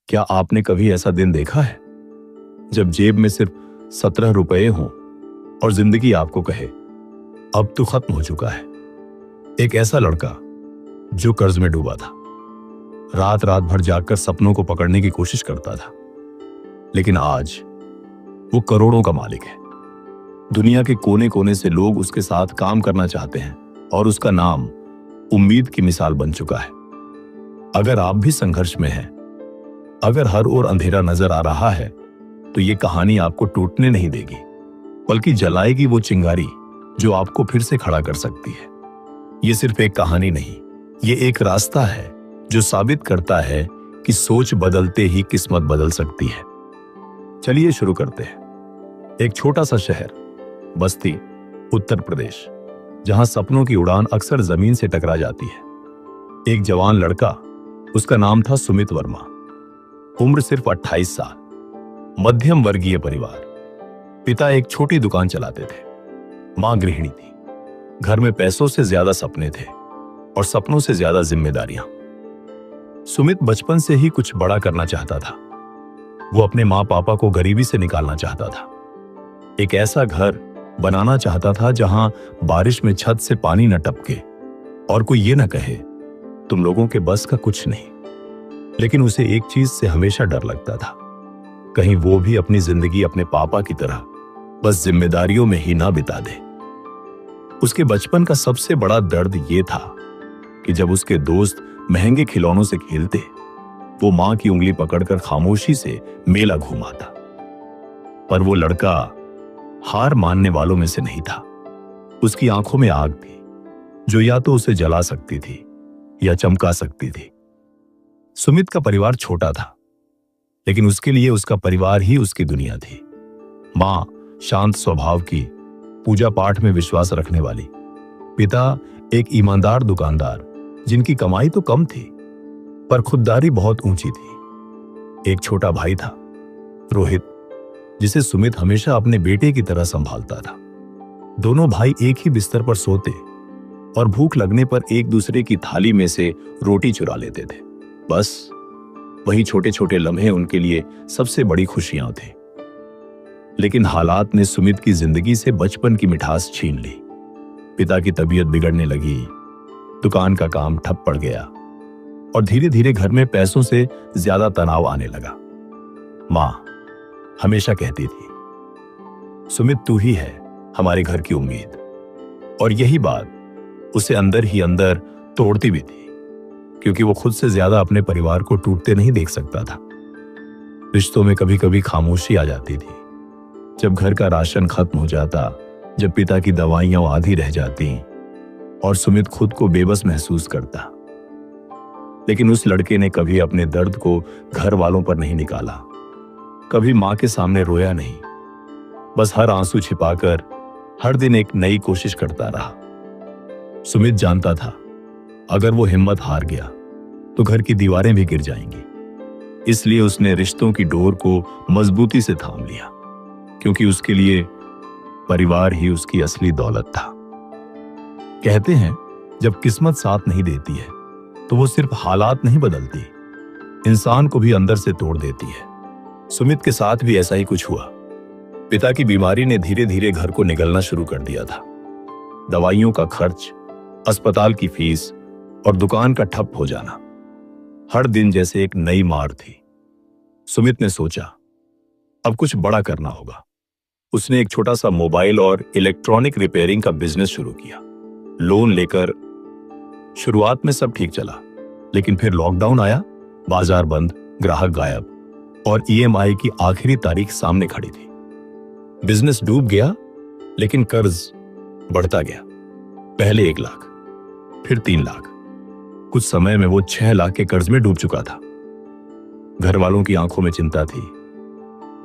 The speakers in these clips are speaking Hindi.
क्या आपने कभी ऐसा दिन देखा है जब जेब में सिर्फ 17 रुपए हों और जिंदगी आपको कहे अब तो खत्म हो चुका है। एक ऐसा लड़का जो कर्ज में डूबा था, रात रात भर जागकर सपनों को पकड़ने की कोशिश करता था, लेकिन आज वो करोड़ों का मालिक है। दुनिया के कोने कोने से लोग उसके साथ काम करना चाहते हैं और उसका नाम उम्मीद की मिसाल बन चुका है। अगर आप भी संघर्ष में हैं, अगर हर ओर अंधेरा नजर आ रहा है, तो ये कहानी आपको टूटने नहीं देगी, बल्कि जलाएगी वो चिंगारी जो आपको फिर से खड़ा कर सकती है। ये सिर्फ एक कहानी नहीं, ये एक रास्ता है जो साबित करता है कि सोच बदलते ही किस्मत बदल सकती है। चलिए शुरू करते हैं। एक छोटा सा शहर, बस्ती, उत्तर प्रदेश, जहां सपनों की उड़ान अक्सर जमीन से टकरा जाती है। एक जवान लड़का, उसका नाम था सुमित वर्मा। उम्र सिर्फ 28 साल, मध्यम वर्गीय परिवार। पिता एक छोटी दुकान चलाते थे, मां गृहिणी थी। घर में पैसों से ज्यादा सपने थे और सपनों से ज्यादा जिम्मेदारियां। सुमित बचपन से ही कुछ बड़ा करना चाहता था। वो अपने मां पापा को गरीबी से निकालना चाहता था। एक ऐसा घर बनाना चाहता था जहां बारिश में छत से पानी न टपके और कोई ये न कहे तुम लोगों के बस का कुछ नहीं। लेकिन उसे एक चीज से हमेशा डर लगता था, कहीं वो भी अपनी जिंदगी अपने पापा की तरह बस जिम्मेदारियों में ही ना बिता दे। उसके बचपन का सबसे बड़ा दर्द ये था कि जब उसके दोस्त महंगे खिलौनों से खेलते, वो मां की उंगली पकड़कर खामोशी से मेला घूमाता। पर वो लड़का हार मानने वालों में से नहीं था। उसकी आंखों में आग थी जो या तो उसे जला सकती थी या चमका सकती थी। सुमित का परिवार छोटा था, लेकिन उसके लिए उसका परिवार ही उसकी दुनिया थी। मां शांत स्वभाव की, पूजा पाठ में विश्वास रखने वाली। पिता एक ईमानदार दुकानदार जिनकी कमाई तो कम थी पर खुददारी बहुत ऊंची थी। एक छोटा भाई था, रोहित, जिसे सुमित हमेशा अपने बेटे की तरह संभालता था। दोनों भाई एक ही बिस्तर पर सोते और भूख लगने पर एक दूसरे की थाली में से रोटी चुरा लेते थे। बस वही छोटे छोटे लम्हे उनके लिए सबसे बड़ी खुशियां थे। लेकिन हालात ने सुमित की जिंदगी से बचपन की मिठास छीन ली। पिता की तबीयत बिगड़ने लगी, दुकान का काम ठप पड़ गया और धीरे धीरे घर में पैसों से ज्यादा तनाव आने लगा। मां हमेशा कहती थी, सुमित तू ही है हमारे घर की उम्मीद। और यही बात उसे अंदर ही अंदर तोड़ती भी थी, क्योंकि वो खुद से ज्यादा अपने परिवार को टूटते नहीं देख सकता था। रिश्तों में कभी कभी खामोशी आ जाती थी। जब घर का राशन खत्म हो जाता, जब पिता की दवाइयां आधी रह जाती और सुमित खुद को बेबस महसूस करता। लेकिन उस लड़के ने कभी अपने दर्द को घर वालों पर नहीं निकाला, कभी मां के सामने रोया नहीं। बस हर आंसू छिपाकर हर दिन एक नई कोशिश करता रहा। सुमित जानता था अगर वो हिम्मत हार गया तो घर की दीवारें भी गिर जाएंगी। इसलिए उसने रिश्तों की डोर को मजबूती से थाम लिया, क्योंकि उसके लिए परिवार ही उसकी असली दौलत था। कहते हैं जब किस्मत साथ नहीं देती है तो वो सिर्फ हालात नहीं बदलती, इंसान को भी अंदर से तोड़ देती है। सुमित के साथ भी ऐसा ही कुछ हुआ। पिता की बीमारी ने धीरे धीरे घर को निगलना शुरू कर दिया था। दवाइयों का खर्च, अस्पताल की फीस और दुकान का ठप हो जाना हर दिन जैसे एक नई मार थी। सुमित ने सोचा अब कुछ बड़ा करना होगा। उसने एक छोटा सा मोबाइल और इलेक्ट्रॉनिक रिपेयरिंग का बिजनेस शुरू किया, लोन लेकर। शुरुआत में सब ठीक चला, लेकिन फिर लॉकडाउन आया, बाजार बंद, ग्राहक गायब और ईएमआई की आखिरी तारीख सामने खड़ी थी। बिजनेस डूब गया, लेकिन कर्ज बढ़ता गया। पहले 1 लाख, फिर 3 लाख। कुछ समय में वो 6 लाख के कर्ज में डूब चुका था। घर वालों की आंखों में चिंता थी,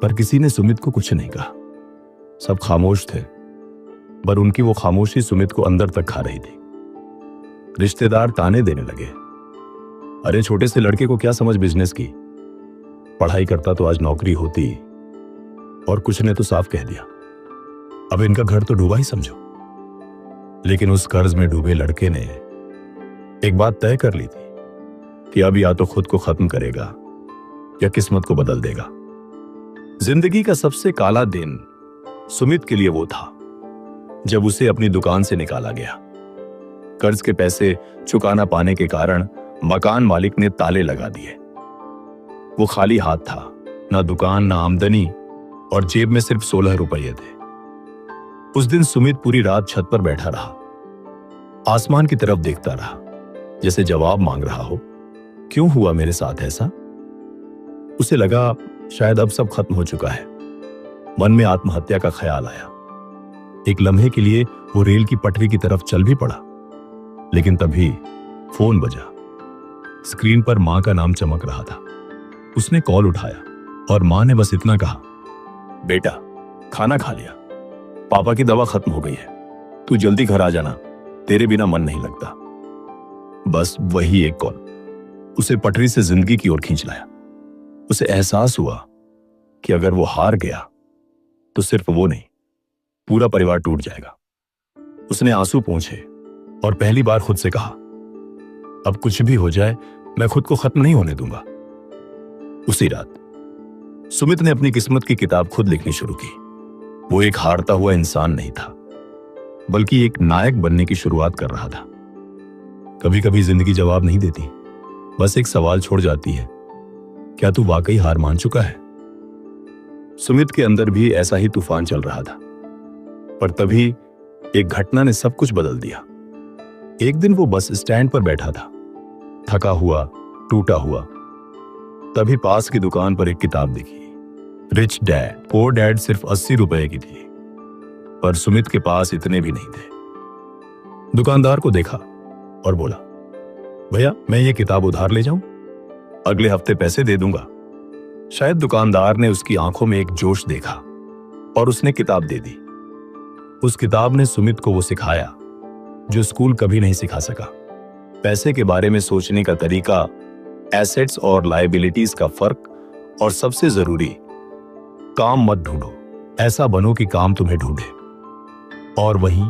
पर किसी ने सुमित को कुछ नहीं कहा। सब खामोश थे, पर उनकी वो खामोशी सुमित को अंदर तक खा रही थी। रिश्तेदार ताने देने लगे, अरे छोटे से लड़के को क्या समझ बिजनेस की, पढ़ाई करता तो आज नौकरी होती। और कुछ ने तो साफ कह दिया, अब इनका घर तो डूबा ही समझो। लेकिन उस कर्ज में डूबे लड़के ने एक बात तय कर ली थी कि अब या तो खुद को खत्म करेगा या किस्मत को बदल देगा। जिंदगी का सबसे काला दिन सुमित के लिए वो था जब उसे अपनी दुकान से निकाला गया। कर्ज के पैसे चुकाना पाने के कारण मकान मालिक ने ताले लगा दिए। वो खाली हाथ था, ना दुकान ना आमदनी, और जेब में सिर्फ 16 रुपये थे। उस दिन सुमित पूरी रात छत पर बैठा रहा, आसमान की तरफ देखता रहा, जैसे जवाब मांग रहा हो, क्यों हुआ मेरे साथ ऐसा। उसे लगा शायद अब सब खत्म हो चुका है। मन में आत्महत्या का ख्याल आया। एक लम्हे के लिए वो रेल की पटरी की तरफ चल भी पड़ा, लेकिन तभी फोन बजा। स्क्रीन पर मां का नाम चमक रहा था। उसने कॉल उठाया और मां ने बस इतना कहा, बेटा खाना खा लिया, पापा की दवा खत्म हो गई है, तू जल्दी घर आ जाना, तेरे बिना मन नहीं लगता। बस वही एक कॉल उसे पटरी से जिंदगी की ओर खींच लाया। उसे एहसास हुआ कि अगर वो हार गया तो सिर्फ वो नहीं, पूरा परिवार टूट जाएगा। उसने आंसू पोंछे और पहली बार खुद से कहा, अब कुछ भी हो जाए मैं खुद को खत्म नहीं होने दूंगा। उसी रात सुमित ने अपनी किस्मत की किताब खुद लिखनी शुरू की। वो एक हारता हुआ इंसान नहीं था, बल्कि एक नायक बनने की शुरुआत कर रहा था। कभी कभी जिंदगी जवाब नहीं देती, बस एक सवाल छोड़ जाती है, क्या तू वाकई हार मान चुका है। सुमित के अंदर भी ऐसा ही तूफान चल रहा था, पर तभी एक घटना ने सब कुछ बदल दिया। एक दिन वो बस स्टैंड पर बैठा था, थका हुआ, टूटा हुआ। तभी पास की दुकान पर एक किताब दिखी, रिच डैड पुअर डैड। सिर्फ 80 रुपए की थी, पर सुमित के पास इतने भी नहीं थे। दुकानदार को देखा और बोला, भैया मैं ये किताब उधार ले जाऊं, अगले हफ्ते पैसे दे दूंगा। शायद दुकानदार ने उसकी आंखों में एक जोश देखा और उसने किताब दे दी। उस किताब ने सुमित को वो सिखाया जो स्कूल कभी नहीं सिखा सका। पैसे के बारे में सोचने का तरीका, एसेट्स और लायबिलिटीज का फर्क, और सबसे जरूरी, काम मत ढूंढो, ऐसा बनो कि काम तुम्हें ढूंढे। और वहीं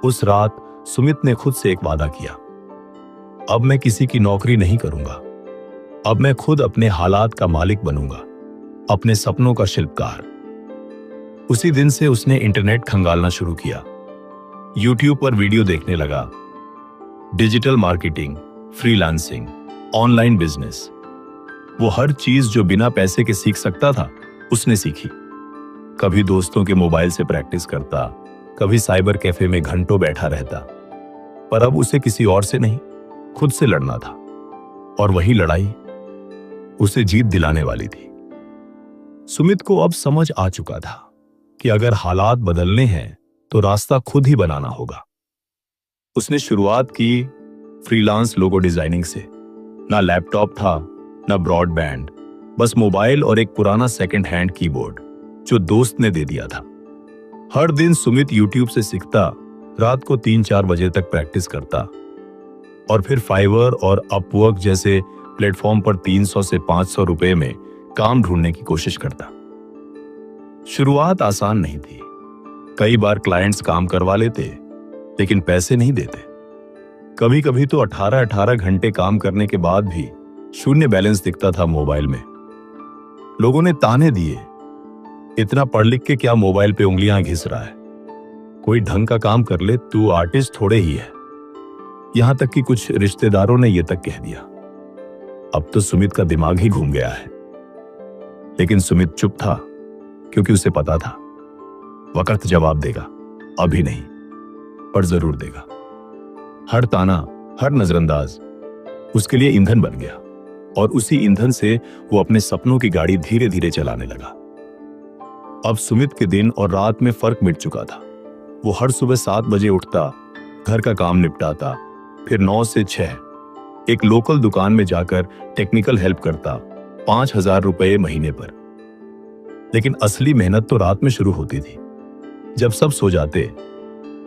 उस रात सुमित ने खुद से एक वादा किया, अब मैं किसी की नौकरी नहीं करूंगा, अब मैं खुद अपने हालात का मालिक बनूंगा, अपने सपनों का शिल्पकार। उसी दिन से उसने इंटरनेट खंगालना शुरू किया, यूट्यूब पर वीडियो देखने लगा। Digital marketing, freelancing, online business, वो हर चीज जो बिना पैसे के सीख सकता था उसने सीखी। कभी दोस्तों के मोबाइल से प्रैक्टिस करता, कभी साइबर कैफे में घंटों बैठा रहता, पर अब उसे किसी और से नहीं, खुद से लड़ना था। और वही लड़ाई उसे जीत दिलाने वाली थी। सुमित को अब समझ आ चुका था कि अगर हालात बदलने हैं तो रास्ता खुद ही बनाना होगा। उसने शुरुआत की फ्रीलांस लोगो डिजाइनिंग से। ना लैपटॉप था, ना ब्रॉडबैंड, बस मोबाइल और एक पुराना सेकंड हैंड कीबोर्ड जो दोस्त ने दे दिया था। हर दिन सुमित यूट्यूब से सीखता, रात को 3-4 बजे तक प्रैक्टिस करता, और फिर फाइवर और अपवर्क जैसे प्लेटफॉर्म पर 300 से 500 रुपए में काम ढूंढने की कोशिश करता। शुरुआत आसान नहीं थी। कई बार क्लाइंट्स काम करवा लेते, लेकिन पैसे नहीं देते। कभी कभी तो 18-18 घंटे काम करने के बाद भी शून्य बैलेंस दिखता था मोबाइल में। लोगों ने ताने दिए, इतना पढ़ लिख के क्या मोबाइल पे उंगलियां घिस रहा है, कोई ढंग का काम कर ले, तू आर्टिस्ट थोड़े ही है। यहां तक कि कुछ रिश्तेदारों ने यह तक कह दिया। अब तो सुमित का दिमाग ही घूम गया है। लेकिन सुमित चुप था, क्योंकि उसे पता था वक्त जवाब देगा, अभी नहीं पर जरूर देगा। हर ताना, हर नजरअंदाज उसके लिए ईंधन बन गया, और उसी ईंधन से वो अपने सपनों की गाड़ी धीरे धीरे चलाने लगा। अब सुमित के दिन और रात में फर्क मिट चुका था। वो हर सुबह 7 बजे उठता, घर का काम निपटाता, फिर 9 से 6 एक लोकल दुकान में जाकर टेक्निकल हेल्प करता, 5,000 रुपए महीने पर। लेकिन असली मेहनत तो रात में शुरू होती थी। जब सब सो जाते,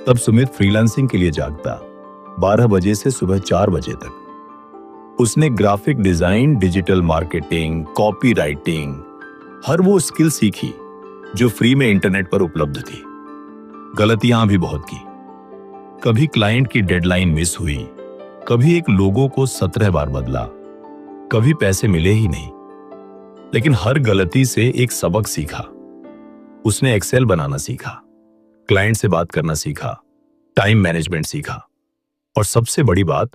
तब सुमित फ्रीलांसिंग के लिए जागता, 12 बजे से सुबह 4 बजे तक। उसने graphic design, digital marketing, copywriting, हर वो स्किल सीखी जो फ्री में इंटरनेट पर उपलब्ध थी। गलतियां भी बहुत की। कभी क्लाइंट की डेडलाइन मिस हुई, कभी एक लोगो को 17 बार बदला, कभी पैसे मिले ही नहीं, लेकिन हर गलती से एक सबक सीखा। उसने एक्सेल बनाना सीखा, क्लाइंट से बात करना सीखा, टाइम मैनेजमेंट सीखा और सबसे बड़ी बात,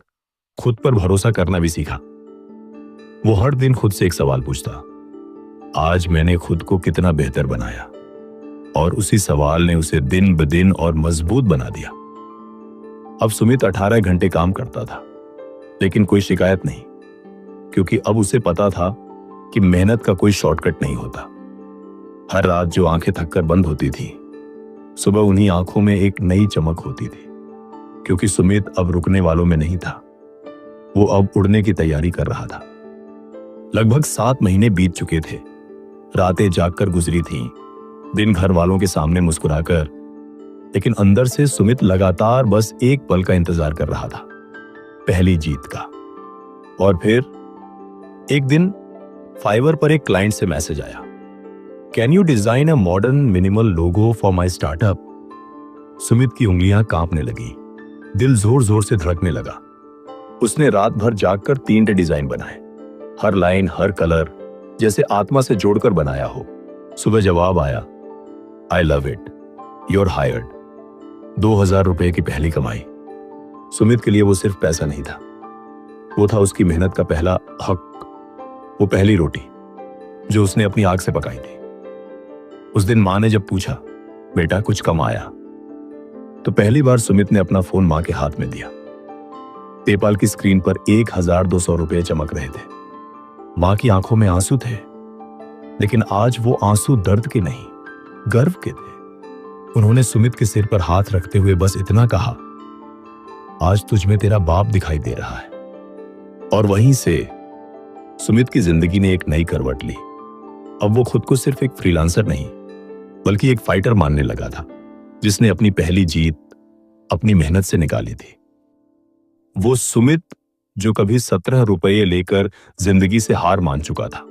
खुद पर भरोसा करना भी सीखा। वो हर दिन खुद से एक सवाल पूछता, आज मैंने खुद को कितना बेहतर बनाया? और उसी सवाल ने उसे दिन ब दिन और मजबूत बना दिया। अब सुमित 18 घंटे काम करता था, लेकिन कोई शिकायत नहीं, क्योंकि अब उसे पता था कि मेहनत का कोई शॉर्टकट नहीं होता। हर रात जो आंखें थककर बंद होती थी, सुबह उन्हीं आंखों में एक नई चमक होती थी, क्योंकि सुमित अब रुकने वालों में नहीं था। वो अब उड़ने की तैयारी कर रहा था। लगभग 7 महीने बीत चुके थे। रातें जागकर गुजरी थीं, दिन घर वालों के सामने मुस्कुराकर, लेकिन अंदर से सुमित लगातार बस एक पल का इंतजार कर रहा था, पहली जीत का। और फिर एक दिन फाइवर पर एक क्लाइंट से मैसेज आया, can you design a modern minimal logo for my startup? Sumit की उंगलियां कांपने लगी, दिल जोर जोर से धड़कने लगा। उसने रात भर जागकर 3 डिजाइन बनाए, हर लाइन, हर कलर जैसे आत्मा से जोड़कर बनाया हो। सुबह जवाब आया, I love it, you're hired. 2000 रुपए की पहली कमाई। सुमित के लिए वो सिर्फ पैसा नहीं था, वो था उसकी मेहनत का पहला हक, वो पहली रोटी जो उसने अपनी आग से पकाई थी। उस दिन मां ने जब पूछा, बेटा कुछ कमाया? तो पहली बार सुमित ने अपना फोन मां के हाथ में दिया। पेपाल की स्क्रीन पर 1200 रुपए चमक रहे थे। मां की आंखों में आंसू थे, लेकिन आज वो आंसू दर्द के नहीं, गर्व के थे। उन्होंने सुमित के सिर पर हाथ रखते हुए बस इतना कहा, आज तुझ में तेरा बाप दिखाई दे रहा है। और वहीं से सुमित की जिंदगी ने एक नई करवट ली। अब वो खुद को सिर्फ एक फ्रीलांसर नहीं, बल्कि एक फाइटर मानने लगा था, जिसने अपनी पहली जीत अपनी मेहनत से निकाली थी। वो सुमित जो कभी 17 रुपये लेकर जिंदगी से हार मान चुका था,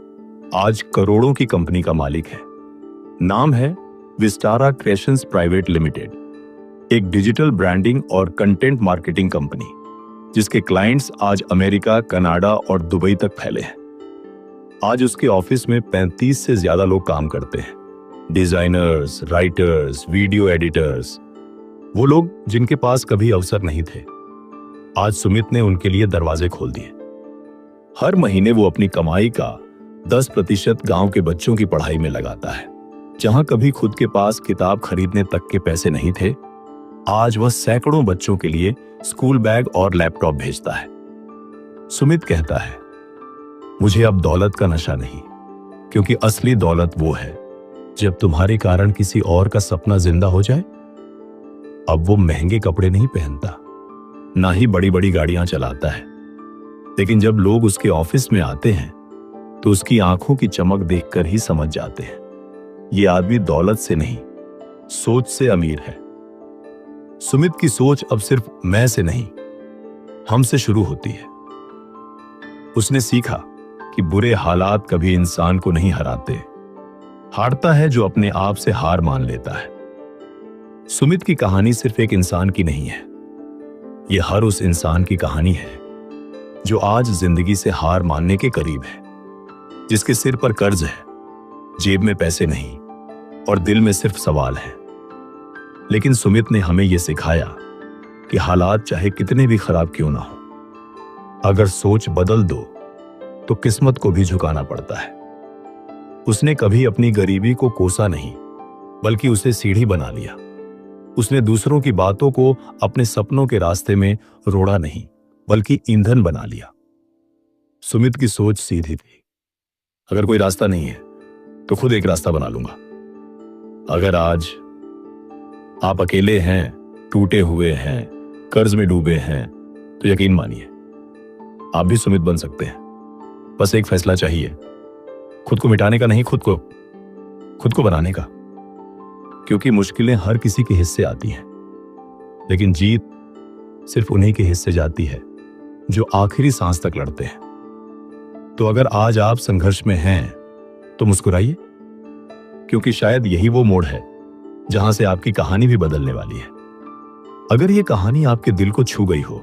आज करोड़ों की कंपनी का मालिक है। नाम है विस्टारा क्रिएशंस प्राइवेट लिमिटेड, एक डिजिटल ब्रांडिंग और कंटेंट मार्केटिंग कंपनी, जिसके क्लाइंट्स आज अमेरिका, कनाडा और दुबई तक फैले हैं। आज उसके ऑफिस में 35 से ज्यादा लोग काम करते हैं, डिजाइनर्स, राइटर्स, वीडियो एडिटर्स, वो लोग जिनके पास कभी अवसर नहीं थे। आज सुमित ने उनके लिए दरवाजे खोल दिए। हर महीने वो अपनी कमाई का 10% गांव के बच्चों की पढ़ाई में लगाता है। जहां कभी खुद के पास किताब खरीदने तक के पैसे नहीं थे, आज वह सैकड़ों बच्चों के लिए स्कूल बैग और लैपटॉप भेजता है। सुमित कहता है, मुझे अब दौलत का नशा नहीं, क्योंकि असली दौलत वो है जब तुम्हारे कारण किसी और का सपना जिंदा हो जाए। अब वो महंगे कपड़े नहीं पहनता, ना ही बड़ी बड़ी गाड़ियां चलाता है, लेकिन जब लोग उसके ऑफिस में आते हैं तो उसकी आंखों की चमक देखकर ही समझ जाते हैं, ये आदमी दौलत से नहीं, सोच से अमीर है। सुमित की सोच अब सिर्फ मैं से नहीं, हमसे शुरू होती है। उसने सीखा कि बुरे हालात कभी इंसान को नहीं हराते, हारता है जो अपने आप से हार मान लेता है। सुमित की कहानी सिर्फ एक इंसान की नहीं है, यह हर उस इंसान की कहानी है जो आज जिंदगी से हार मानने के करीब है, जिसके सिर पर कर्ज है, जेब में पैसे नहीं और दिल में सिर्फ सवाल है। लेकिन सुमित ने हमें यह सिखाया कि हालात चाहे कितने भी खराब क्यों ना हो, अगर सोच बदल दो तो किस्मत को भी झुकाना पड़ता है। उसने कभी अपनी गरीबी को कोसा नहीं, बल्कि उसे सीढ़ी बना लिया। उसने दूसरों की बातों को अपने सपनों के रास्ते में रोड़ा नहीं, बल्कि ईंधन बना लिया। सुमित की सोच सीधी थी, अगर कोई रास्ता नहीं है तो खुद एक रास्ता बना लूंगा। अगर आज आप अकेले हैं, टूटे हुए हैं, कर्ज में डूबे हैं, तो यकीन मानिए आप भी सुमित बन सकते हैं। बस एक फैसला चाहिए, खुद को मिटाने का नहीं, खुद को बनाने का। क्योंकि मुश्किलें हर किसी के हिस्से आती हैं, लेकिन जीत सिर्फ उन्हीं के हिस्से जाती है जो आखिरी सांस तक लड़ते हैं। तो अगर आज आप संघर्ष में हैं तो मुस्कुराइए, क्योंकि शायद यही वो मोड़ है जहां से आपकी कहानी भी बदलने वाली है। अगर ये कहानी आपके दिल को छू गई हो,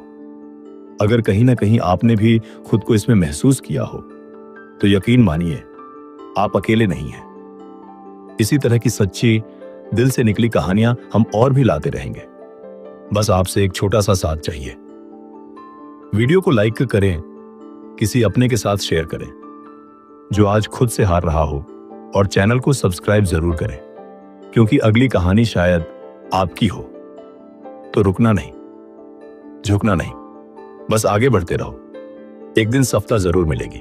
अगर कहीं ना कहीं आपने भी खुद को इसमें महसूस किया हो, तो यकीन मानिए आप अकेले नहीं हैं। इसी तरह की सच्ची, दिल से निकली कहानियां हम और भी लाते रहेंगे। बस आपसे एक छोटा सा साथ चाहिए। वीडियो को लाइक करें, किसी अपने के साथ शेयर करें जो आज खुद से हार रहा हो, और चैनल को सब्सक्राइब जरूर करें, क्योंकि अगली कहानी शायद आपकी हो। तो रुकना नहीं, झुकना नहीं, बस आगे बढ़ते रहो। एक दिन सफलता जरूर मिलेगी।